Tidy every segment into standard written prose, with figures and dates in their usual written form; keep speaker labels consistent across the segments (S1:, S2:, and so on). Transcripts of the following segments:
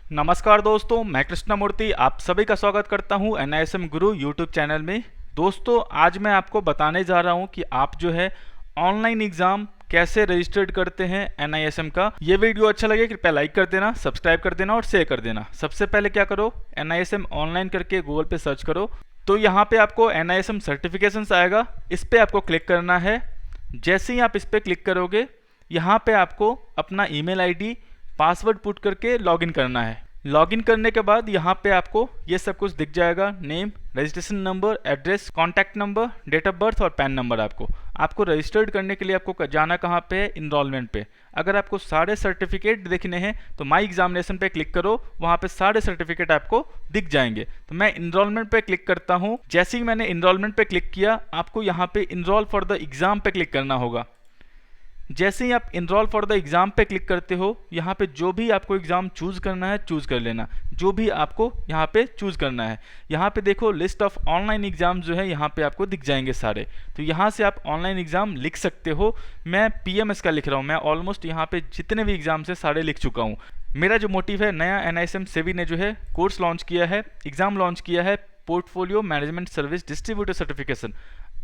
S1: नमस्कार दोस्तों, मैं कृष्णमूर्ति आप सभी का स्वागत करता हूं NISM गुरु यूट्यूब चैनल में। दोस्तों, आज मैं आपको बताने जा रहा हूं कि आप जो है ऑनलाइन एग्ज़ाम कैसे रजिस्टर्ड करते हैं NISM का। ये वीडियो अच्छा लगे कृपया लाइक कर देना, सब्सक्राइब कर देना और शेयर कर देना। सबसे पहले क्या करो, NISM ऑनलाइन करके गूगल पे सर्च करो तो यहाँ पे आपको NISM सर्टिफिकेशंस आएगा, इस पर आपको क्लिक करना है। जैसे ही आप इस पर क्लिक करोगे यहाँ पे आपको अपना ईमेल आईडी पासवर्ड पुट करके लॉगिन करना है। लॉगिन करने के बाद यहाँ पे आपको ये सब कुछ दिख जाएगा, name, registration number, address, contact number, date of birth और पैन नंबर। आपको रजिस्टर्ड करने के लिए आपको जाना कहाँ पे है, इनरोलमेंट पे। अगर आपको सारे सर्टिफिकेट देखने हैं तो माई एग्जामिनेशन पे क्लिक करो, वहाँ पे सारे सर्टिफिकेट आपको दिख जाएंगे। तो मैं इनरोलमेंट पे क्लिक करता हूँ। जैसे ही मैंने इनरोलमेंट पे क्लिक किया, आपको यहाँ पे इनरोल फॉर द एग्ज़ाम पे क्लिक करना होगा। जैसे ही आप इनरोल फॉर द एग्ज़ाम पे क्लिक करते हो, यहाँ पे जो भी आपको एग्ज़ाम चूज़ करना है चूज़ कर लेना, जो भी आपको यहाँ पे चूज़ करना है। यहाँ पे देखो लिस्ट ऑफ ऑनलाइन एग्ज़ाम जो है यहाँ पे आपको दिख जाएंगे सारे, तो यहाँ से आप ऑनलाइन एग्ज़ाम लिख सकते हो। मैं PMS का लिख रहा हूँ, मैं ऑलमोस्ट यहाँ पे जितने भी एग्ज़ाम से सारे लिख चुका हूँ। मेरा जो मोटिव है, नया NISM सेबी ने जो है कोर्स लॉन्च किया है, एग्ज़ाम लॉन्च किया है, portfolio management service distributor certification.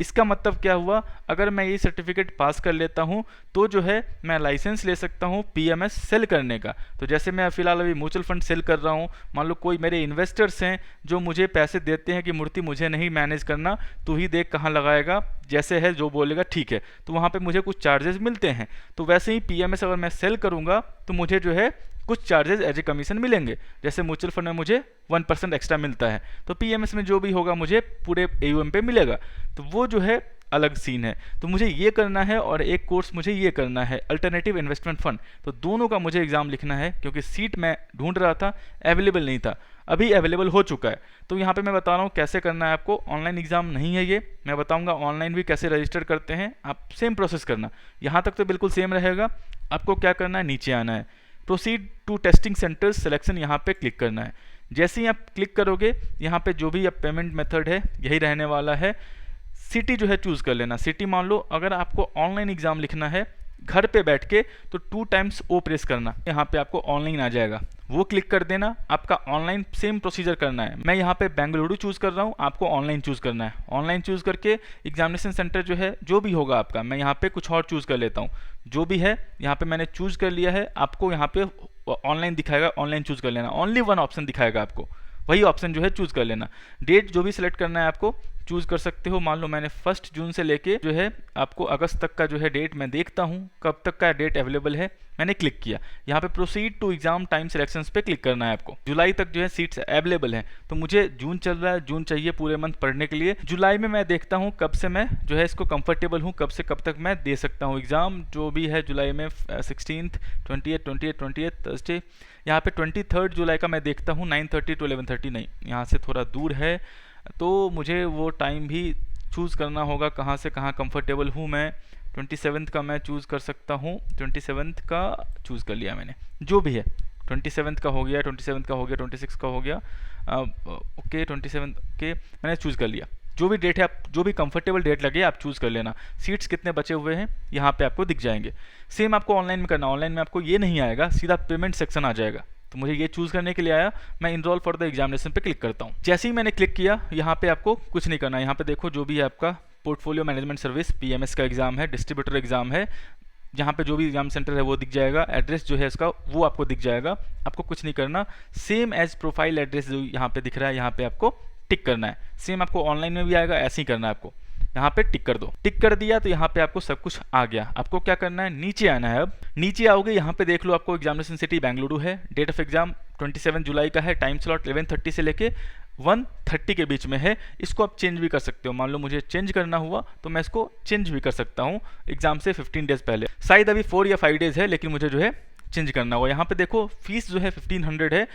S1: इसका मतलब क्या हुआ, अगर मैं ये सर्टिफिकेट पास कर लेता हूँ तो जो है मैं लाइसेंस ले सकता हूँ PMS सेल करने का। तो जैसे मैं फ़िलहाल अभी म्यूचुअल फंड सेल कर रहा हूँ, मान लो कोई मेरे इन्वेस्टर्स हैं जो मुझे पैसे देते हैं कि मूर्ति मुझे नहीं मैनेज करना, तू ही देख कहाँ लगाएगा, जैसे है जो बोलेगा ठीक है, तो वहाँ पर मुझे कुछ चार्जेस मिलते हैं। तो वैसे ही PMS अगर मैं सेल करूँगा तो मुझे जो है कुछ चार्जेस एज ए कमीशन मिलेंगे। जैसे म्यूचुअल फंड में मुझे 1% एक्स्ट्रा मिलता है, तो PMS में जो भी होगा मुझे पूरे AUM पे मिलेगा। तो वो जो है अलग सीन है। तो मुझे ये करना है और एक कोर्स मुझे ये करना है, अल्टरनेटिव इन्वेस्टमेंट फंड। तो दोनों का मुझे एग्ज़ाम लिखना है, क्योंकि सीट मैं ढूंढ रहा था, अवेलेबल नहीं था, अभी अवेलेबल हो चुका है। तो यहाँ पे मैं बता रहा हूँ कैसे करना है आपको। ऑनलाइन एग्ज़ाम नहीं है ये, मैं बताऊँगा ऑनलाइन भी कैसे रजिस्टर करते हैं। आप सेम प्रोसेस करना, यहाँ तक तो बिल्कुल सेम रहेगा। आपको क्या करना है, नीचे आना है, proceed to testing centres selection, यहाँ पे क्लिक करना है। जैसे ही आप क्लिक करोगे, यहाँ पे जो भी आप पेमेंट मेथड है यही रहने वाला है। सिटी जो है चूज़ कर लेना। सिटी मान लो अगर आपको ऑनलाइन एग्ज़ाम लिखना है घर पे बैठ के, तो 2 टाइम्स O प्रेस करना, यहाँ पे आपको ऑनलाइन आ जाएगा, वो क्लिक कर देना। आपका ऑनलाइन सेम प्रोसीजर करना है। मैं यहाँ पे बेंगलुरु चूज़ कर रहा हूँ, आपको ऑनलाइन चूज़ करना है। ऑनलाइन चूज़ करके एग्जामिनेशन सेंटर जो है जो भी होगा आपका, मैं यहाँ पे कुछ और चूज़ कर लेता हूँ। जो भी है यहाँ पे मैंने चूज़ कर लिया है, आपको यहाँ पे ऑनलाइन दिखाएगा, ऑनलाइन चूज़ कर लेना। ओनली वन ऑप्शन दिखाएगा आपको, वही ऑप्शन जो है चूज़ कर लेना। डेट जो भी सिलेक्ट करना है आपको चूज़ कर सकते हो। मान लो मैंने 1 जून से लेके जो है आपको अगस्त तक का जो है डेट मैं देखता हूँ कब तक का डेट अवेलेबल है, मैंने क्लिक किया। यहाँ पे proceed to exam time selections पे क्लिक करना है आपको। जुलाई तक जो है सीट्स अवेलेबल हैं, तो मुझे जून चल रहा है, जून चाहिए पूरे मंथ पढ़ने के लिए। जुलाई में मैं देखता हूँ कब से मैं जो है इसको कंफर्टेबल हूँ, कब से कब तक मैं दे सकता हूँ एग्ज़ाम। जो भी है जुलाई में 16th, 20th थर्सडे। यहाँ पे 23 जुलाई का मैं देखता हूँ 9:30 to 11:30। नहीं, यहाँ से थोड़ा दूर है, तो मुझे वो टाइम भी चूज़ करना होगा, कहाँ से कहाँ कंफर्टेबल हूँ मैं। 27 का मैं चूज़ कर सकता हूँ, 27 का चूज़ कर लिया मैंने। जो भी है 27 का हो गया, 27 का हो गया, 26 का हो गया, ओके 27 के मैंने चूज़ कर लिया। जो भी डेट है, आप जो भी कंफर्टेबल डेट लगे आप चूज़ कर लेना। सीट्स कितने बचे हुए हैं यहाँ पे आपको दिख जाएंगे। सेम आपको ऑनलाइन में करना। ऑनलाइन में आपको ये नहीं आएगा, सीधा पेमेंट सेक्शन आ जाएगा। तो मुझे ये चूज़ करने के लिए आया, मैं इनरोल फॉर द एग्जामिनेशन पे क्लिक करता हूँ। जैसे ही मैंने क्लिक किया, यहाँ पे आपको कुछ नहीं करना है। यहाँ पे देखो जो भी है आपका पोर्टफोलियो मैनेजमेंट सर्विस PMS का एग्ज़ाम है, डिस्ट्रीब्यूटर एग्ज़ाम है। जहाँ पे जो भी एग्जाम सेंटर है वो दिख जाएगा, एड्रेस जो है इसका वो आपको दिख जाएगा। आपको कुछ नहीं करना, सेम एज प्रोफाइल एड्रेस जो यहाँ पे दिख रहा है यहाँ पे आपको टिक करना है। सेम आपको ऑनलाइन में भी आएगा, ऐसे ही करना है आपको। यहाँ पे टिक कर दो। टिक कर दिया तो यहाँ पे आपको सब कुछ आ गया। आपको क्या करना है, नीचे आना है। अब नीचे आओगे, यहाँ पे देख लो आपको एग्जामिनेशन सिटी बेंगलुरु है, डेट ऑफ एग्जाम 27 जुलाई का है, टाइम स्लॉट 11:30 से लेके 1:30 के बीच में है। इसको आप चेंज भी कर सकते हो। मान लो मुझे चेंज करना हुआ तो मैं इसको चेंज भी कर सकता हूँ एग्जाम से 15 डेज पहले। शायद अभी 4 या 5 डेज है, लेकिन मुझे जो है चेंज करना होगा। यहाँ पे देखो फीस जो है 1500 है,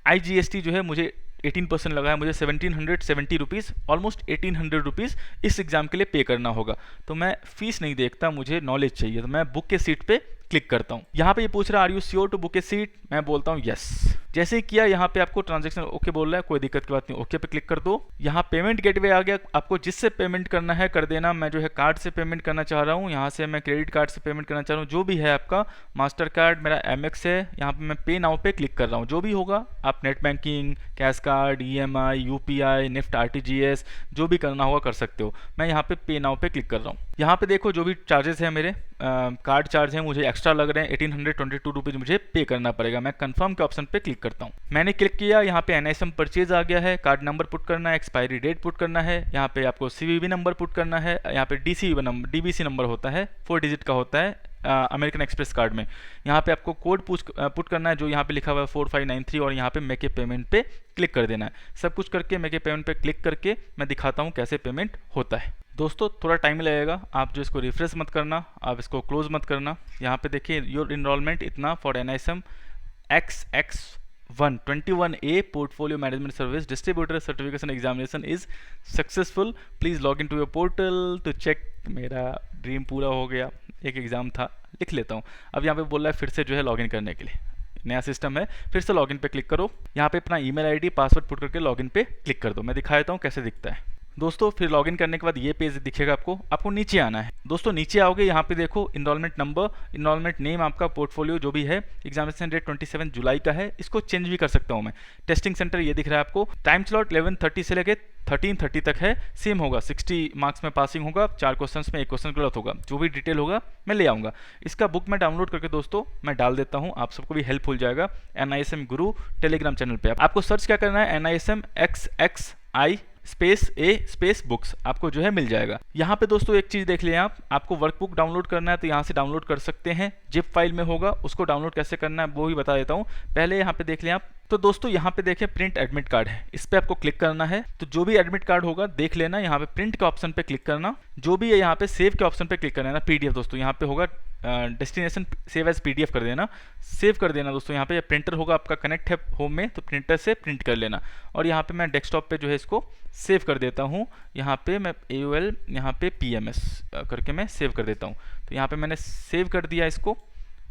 S1: IGST जो है मुझे 18% लगा है, मुझे 1770 रुपीज़, ऑलमोस्ट 1800 रुपीज़ इस एग्ज़ाम के लिए पे करना होगा। तो मैं फ़ीस नहीं देखता, मुझे नॉलेज चाहिए, तो मैं बुक के सीट पे क्लिक करता हूँ। यहाँ पे ये पूछ रहा है are you sure to book a seat, मैं बोलता हूँ यस। जैसे ही किया यहाँ पे आपको ट्रांजेक्शन ओके बोल रहा है, कोई दिक्कत की बात नहीं, ओके पे क्लिक कर दो। यहाँ पेमेंट गेटवे आ गया, आपको जिससे पेमेंट करना है कर देना। मैं जो है कार्ड से पेमेंट करना चाह रहा हूँ, यहाँ से मैं क्रेडिट कार्ड से पेमेंट करना चाह रहा हूँ, जो भी है आपका मास्टर कार्ड, मेरा एमएक्स है। यहाँ पे मैं पे नाउ पे क्लिक कर रहा हूँ, जो भी होगा आप net banking, cash card, EMI, UPI, NEFT, RTGS, जो भी करना होगा कर सकते हो। मैं यहाँ पे नाउ पे क्लिक कर रहा हूँ। यहाँ पे देखो जो भी चार्जेस हैं मेरे कार्ड चार्ज हैं मुझे एक्स्ट्रा लग रहे हैं, 1822 रुपीज़ मुझे पे करना पड़ेगा। मैं कंफर्म के ऑप्शन पे क्लिक करता हूँ। मैंने क्लिक किया, यहाँ पे एनआईएसएम परचेज आ गया है, कार्ड नंबर पुट करना है, एक्सपायरी डेट पुट करना है, यहाँ पे आपको सीवीवी नंबर पुट करना है, यहाँ पे डीबीसी नंबर होता है, 4 डिजिट का होता है अमेरिकन एक्सप्रेस कार्ड में। यहाँ पे आपको कोड पुट करना है जो यहाँ पे लिखा हुआ है 4593 और यहाँ पे मेक ए पेमेंट पे क्लिक कर देना है। सब कुछ करके मेक ए पेमेंट पे क्लिक करके मैं दिखाता हूँ कैसे पेमेंट होता है। दोस्तों थोड़ा टाइम लगेगा, आप जो इसको रिफ्रेश मत करना, आप इसको क्लोज मत करना। यहाँ पे देखिए योर इनरोलमेंट इतना for NISM XX1 21A portfolio management service distributor certification examination is successful, please log in to your portal to check. मेरा ड्रीम पूरा हो गया, एक एग्जाम था, लिख लेता हूँ। अब यहाँ पे बोल रहा है फिर से जो है लॉगिन करने के लिए, नया सिस्टम है, फिर से लॉगिन पे क्लिक करो। यहाँ पे अपना ईमेल आईडी पासवर्ड पुट करके लॉगिन पे क्लिक कर दो। मैं दिखा देता हूँ कैसे दिखता है। दोस्तों फिर लॉगिन करने के बाद ये पेज दिखेगा आपको नीचे आना है। दोस्तों नीचे आओगे, यहाँ पे देखो इनरोलमेंट नंबर, इनरोलमेंट नेम, आपका पोर्टफोलियो जो भी है, एग्जामिनेशन डेट 27 जुलाई का है, इसको चेंज भी कर सकता हूँ मैं। टेस्टिंग सेंटर ये दिख रहा है आपको, टाइम स्लॉट 11:30 से लेके 13:30 तक है, सेम होगा, 60 मार्क्स में पासिंग होगा, 4 क्वेश्चंस में 1 क्वेश्चन गलत होगा, जो भी डिटेल होगा मैं ले आऊँगा। इसका बुक मैं डाउनलोड करके दोस्तों मैं डाल देता हूँ, आप सबको भी हेल्पफुल जाएगा NISM गुरु टेलीग्राम चैनल पे। आपको सर्च क्या करना है, NISM XXI स्पेस बुक्स, आपको जो है मिल जाएगा। यहाँ पे दोस्तों एक चीज़ देख लें आपको वर्कबुक डाउनलोड करना है तो यहाँ से डाउनलोड कर सकते हैं, जिप फाइल में होगा, उसको डाउनलोड कैसे करना है वो भी बता देता हूँ। पहले यहाँ पे देख लें आप, तो दोस्तों यहाँ पे देखें प्रिंट एडमिट कार्ड है, इस पर आपको क्लिक करना है। तो जो भी एडमिट कार्ड होगा देख लेना, यहाँ पे प्रिंट के ऑप्शन पे क्लिक करना, जो भी है यहाँ पे सेव के ऑप्शन पे क्लिक करना है ना, पीडीएफ दोस्तों यहाँ पे होगा डेस्टिनेशन सेव एज पीडीएफ कर देना, सेव कर देना दोस्तों। यहाँ पे प्रिंटर होगा आपका कनेक्ट है होम में, तो प्रिंटर से प्रिंट कर लेना। और यहाँ पे मैं डेस्कटॉप पे जो है इसको सेव कर देता हूँ, यहाँ पे मैं AOL यहाँ पे PMS करके मैं सेव कर देता हूँ। तो यहाँ पे मैंने सेव कर दिया इसको,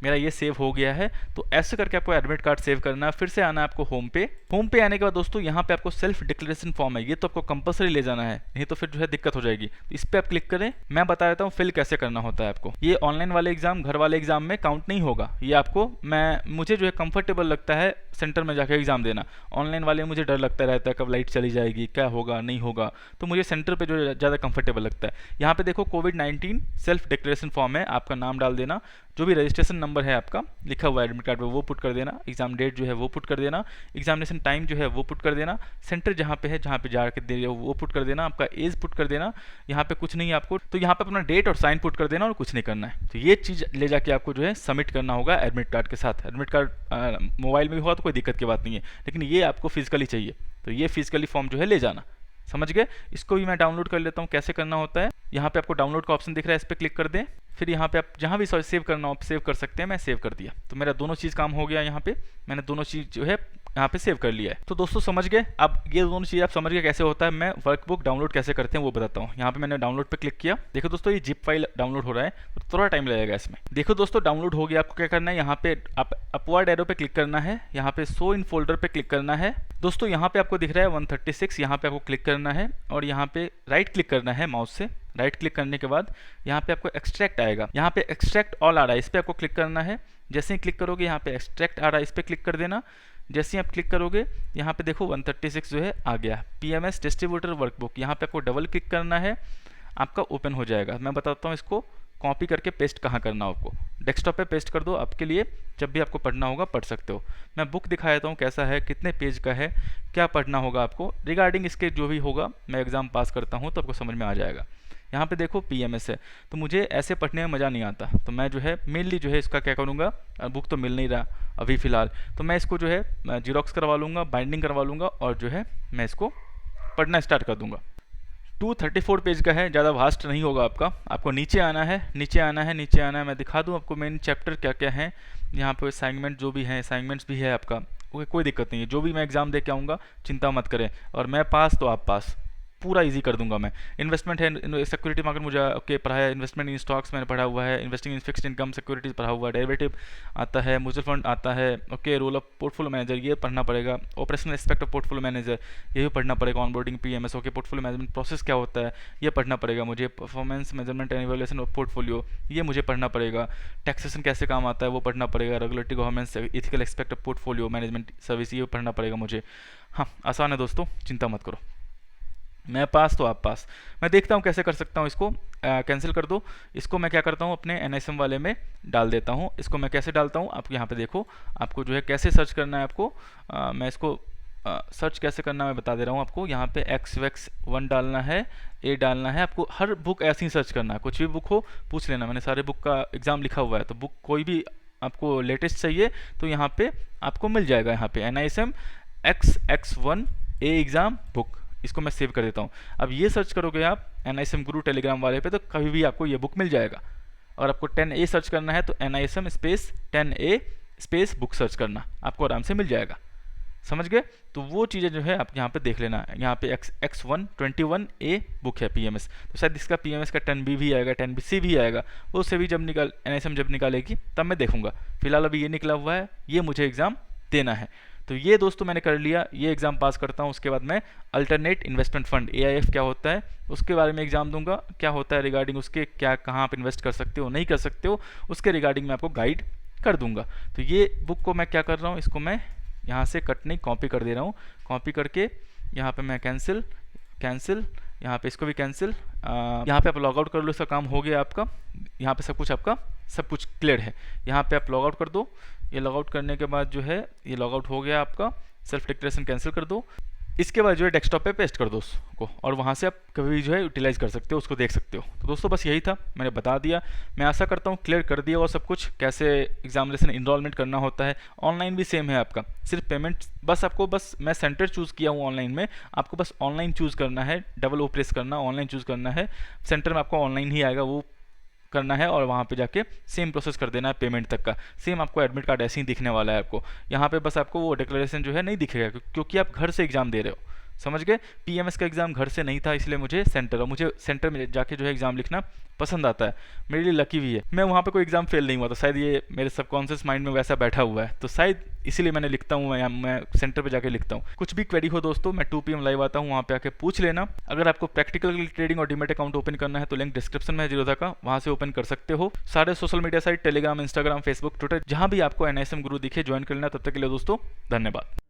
S1: मेरा ये सेव हो गया है। तो ऐसे करके आपको एडमिट कार्ड सेव करना है। फिर से आना है आपको होम पे। होम पे आने के बाद दोस्तों यहाँ पे आपको सेल्फ डिक्लेरेशन फॉर्म है, ये तो आपको कंपलसरी ले जाना है, नहीं तो फिर जो है दिक्कत हो जाएगी। तो इस पर आप क्लिक करें, मैं बता देता हूँ फिल कैसे करना होता है आपको। ये ऑनलाइन वाले एग्जाम, घर वाले एग्जाम में काउंट नहीं होगा, ये आपको मुझे जो है कंफर्टेबल लगता है सेंटर में जाकर एग्जाम देना। ऑनलाइन वाले मुझे डर लगता रहता है कब लाइट चली जाएगी, क्या होगा नहीं होगा, तो मुझे सेंटर पे जो ज़्यादा कंफर्टेबल लगता है। यहाँ पे देखो कोविड-19 सेल्फ डिक्लेरेशन फॉर्म है, आपका नाम डाल देना, जो भी रजिस्ट्रेशन नंबर है आपका लिखा हुआ है एडमिट कार्ड पे वो पुट कर देना, एग्जाम डेट जो है वो पुट कर देना, एग्जामिनेशन टाइम जो है वो पुट कर देना, सेंटर जहाँ पे है जहाँ पे जाकर दे रहे हो वो पुट कर देना, आपका एज पुट कर देना। यहाँ पे कुछ नहीं है आपको, तो यहाँ पे अपना डेट और साइन पुट कर देना और कुछ नहीं करना है। तो ये चीज़ ले जाके आपको जो है सबमिट करना होगा एडमिट कार्ड के साथ। एडमिट कार्ड मोबाइल में भी हुआ तो कोई दिक्कत की बात नहीं है, लेकिन ये आपको फिजिकली चाहिए, तो ये फिजिकली फॉर्म जो है ले जाना। समझ गए? इसको भी मैं डाउनलोड कर लेता हूँ कैसे करना होता है। यहाँ पे आपको डाउनलोड का ऑप्शन दिख रहा है, इस पर क्लिक कर दें। फिर यहाँ पे आप जहाँ भी सेव करना हो आप सेव कर सकते हैं, मैं सेव कर दिया। तो मेरा दोनों चीज़ काम हो गया, यहाँ पे मैंने दोनों चीज़ जो है यहाँ पे सेव कर लिया है। तो दोस्तों समझ गए, अब ये दोनों चीज़ आप समझ गए कैसे होता है। मैं वर्कबुक डाउनलोड कैसे करते हैं वो बताता हूँ। यहाँ पे मैंने डाउनलोड पे क्लिक किया, देखो दोस्तों ये जिप फाइल डाउनलोड हो रहा है, तो थोड़ा टाइम लगेगा इसमें। देखो दोस्तों डाउनलोड हो गया। आपको क्या करना है, यहाँ पे अपवर्ड एरो पे क्लिक करना है, यहाँ पे शो इन फोल्डर पे क्लिक करना है। दोस्तों यहाँ पे आपको दिख रहा है 136, यहाँ पे आपको क्लिक करना है और यहाँ पे राइट क्लिक करना है माउस से। राइट क्लिक करने के बाद यहाँ पे आपको एक्सट्रैक्ट आएगा, यहाँ पे एक्सट्रैक्ट ऑल आ रहा है, इस पर आपको क्लिक करना है। जैसे ही क्लिक करोगे यहाँ पे एक्सट्रैक्ट आ रहा है, इस पर क्लिक कर देना। जैसे ही आप क्लिक करोगे यहाँ पे देखो 136 जो है आ गया, PMS डिस्ट्रीब्यूटर वर्कबुक। यहाँ पे आपको डबल क्लिक करना है, आपका ओपन हो जाएगा। मैं बताता हूँ इसको कॉपी करके पेस्ट कहाँ करना हो। आपको डेस्कटॉप पे पेस्ट कर दो, आपके लिए जब भी आपको पढ़ना होगा पढ़ सकते हो। मैं बुक दिखा देता हूँ कैसा है, कितने पेज का है, क्या पढ़ना होगा आपको रिगार्डिंग इसके जो भी होगा। मैं एग्ज़ाम पास करता हूँ तो आपको समझ में आ जाएगा। यहाँ पे देखो PMS है, तो मुझे ऐसे पढ़ने में मज़ा नहीं आता, तो मैं जो है मेनली जो है इसका क्या करूँगा, बुक तो मिल नहीं रहा अभी फ़िलहाल, तो मैं इसको जो है जीरोक्स करवा लूँगा, बाइंडिंग करवा लूँगा और जो है मैं इसको पढ़ना स्टार्ट कर दूँगा। 234 पेज का है, ज़्यादा वास्ट नहीं होगा आपका। आपको नीचे आना है, नीचे आना है, नीचे आना है। मैं दिखा दूँ आपको मेन चैप्टर क्या क्या है। यहाँ पर असाइनमेंट जो भी है, असाइनमेंट्स भी है आपका, कोई दिक्कत नहीं है। जो भी मैं एग्ज़ाम दे के आऊँगा चिंता मत करें, और मैं पास तो आप पास। पूरा इजी कर दूंगा मैं। इन्वेस्टमेंट है, सिक्योरिटी मार्केट मुझे ओके पढ़ा है, इन्वेस्टमेंट इन स्टॉक्स मैंने पढ़ा हुआ है, investing in fixed income securities पढ़ा हुआ है, डेरिवेटिव आता है, म्यूचुअल फंड आता है, okay, role of portfolio manager ये पढ़ना पड़ेगा, operational aspect of portfolio manager ये भी पढ़ना पड़ेगा, onboarding PMS, okay, portfolio management process क्या होता है ये पढ़ना पड़ेगा मुझे, performance measurement and evaluation of portfolio ये मुझे पढ़ना पड़ेगा, टैक्सेशन कैसे काम आता है वो पढ़ना पड़ेगा, regulatory governance, ethical aspect of portfolio management service ये पढ़ना पड़ेगा मुझे। हाँ, आसान है दोस्तों, चिंता मत करो। मैं पास तो आप पास। मैं देखता हूँ कैसे कर सकता हूँ इसको, कैंसिल कर दो। इसको मैं क्या करता हूँ अपने NISM वाले में डाल देता हूँ। इसको मैं कैसे डालता हूँ आप यहाँ पे देखो, आपको जो है कैसे सर्च करना है आपको, मैं इसको सर्च कैसे करना मैं बता दे रहा हूँ आपको। यहाँ पे XVEX1 डालना है, A डालना है, आपको हर बुक ऐसे ही सर्च करना है, कुछ भी बुक हो पूछ लेना, मैंने सारे बुक का एग्ज़ाम लिखा हुआ है, तो बुक कोई भी आपको लेटेस्ट चाहिए तो यहाँ पे आपको मिल जाएगा। यहाँ पे NISM XX1 A exam book, इसको मैं सेव कर देता हूँ। अब ये सर्च करोगे आप NISM गुरु टेलीग्राम वाले पे तो कभी भी आपको ये बुक मिल जाएगा। और आपको 10A सर्च करना है तो NISM space 10A space book search करना, आपको आराम से मिल जाएगा। समझ गए? तो वो चीज़ें जो है आप यहाँ पे देख लेना। यहाँ पे X121A बुक है PMS, तो शायद इसका PMS का 10B भी आएगा, 10BC भी आएगा, वो उससे भी जब NISM जब निकालेगी तब मैं देखूंगा। फिलहाल अभी ये निकला हुआ है, ये मुझे एग्ज़ाम देना है। तो ये दोस्तों मैंने कर लिया, ये एग्ज़ाम पास करता हूँ, उसके बाद मैं अल्टरनेट इन्वेस्टमेंट फंड AIF क्या होता है उसके बारे में एग्ज़ाम दूंगा, क्या होता है रिगार्डिंग उसके, क्या कहाँ आप इन्वेस्ट कर सकते हो नहीं कर सकते हो, उसके रिगार्डिंग मैं आपको गाइड कर दूंगा। तो ये बुक को मैं क्या कर रहा हूँ, इसको मैं यहाँ से कट नहीं कॉपी कर दे रहा हूँ, कॉपी करके यहाँ पे मैं कैंसिल, यहाँ पे इसको भी कैंसिल, यहाँ पे आप लॉग आउट कर लो, इसका काम हो गया आपका। यहाँ पे सब कुछ क्लियर है। यहाँ पे आप लॉग आउट कर दो, ये लॉग आउट करने के बाद जो है ये लॉग आउट हो गया आपका, सेल्फ डिक्लेरेशन कैंसिल कर दो। इसके बाद जो है डेस्कटॉप पे पेस्ट कर दो उसको, और वहाँ से आप कभी भी जो है यूटिलाइज कर सकते हो, उसको देख सकते हो। तो दोस्तों बस यही था, मैंने बता दिया। मैं आशा करता हूँ क्लियर कर दिया और सब कुछ, कैसे एग्जामिनेशन इनरोलमेंट करना होता है। ऑनलाइन भी सेम है आपका, सिर्फ पेमेंट बस मैं सेंटर चूज़ किया हूँ ऑनलाइन में, आपको बस ऑनलाइन चूज़ करना है, डबल ओ प्रेस करना, ऑनलाइन चूज़ करना है, सेंटर में आपको ऑनलाइन ही आएगा वो करना है, और वहाँ पे जाके सेम प्रोसेस कर देना है पेमेंट तक का। सेम आपको एडमिट कार्ड ऐसे ही दिखने वाला है आपको। यहाँ पे बस आपको वो डिक्लेरेशन जो है नहीं दिखेगा, क्योंकि आप घर से एग्जाम दे रहे हो। समझ गए? PMS का एग्ज़ाम घर से नहीं था, इसलिए मुझे सेंटर में जाके जो है एग्ज़ाम लिखना पसंद आता है। मेरे लिए लकी भी है, मैं वहाँ पे कोई एग्ज़ाम फेल नहीं हुआ, तो शायद ये मेरे सबकॉन्शियस माइंड में वैसा बैठा हुआ है, तो शायद इसीलिए मैंने लिखता हूँ, मैं सेंटर पे जाके लिखता हूँ। कुछ भी क्वेरी हो दोस्तों, मैं 2 PM लाइव आता हूँ, वहाँ पे आके पूछ लेना। अगर आपको प्रैक्टिकल ट्रेडिंग और डीमैट अकाउंट ओपन करना है तो लिंक डिस्क्रिप्शन में है जीरोधा का, वहाँ से ओपन कर सकते हो। सारे social media site Telegram, Instagram, Facebook, Twitter, जहाँ भी आपको NISM गुरु दिखे ज्वाइन कर लेना। तब तक के लिए दोस्तों धन्यवाद।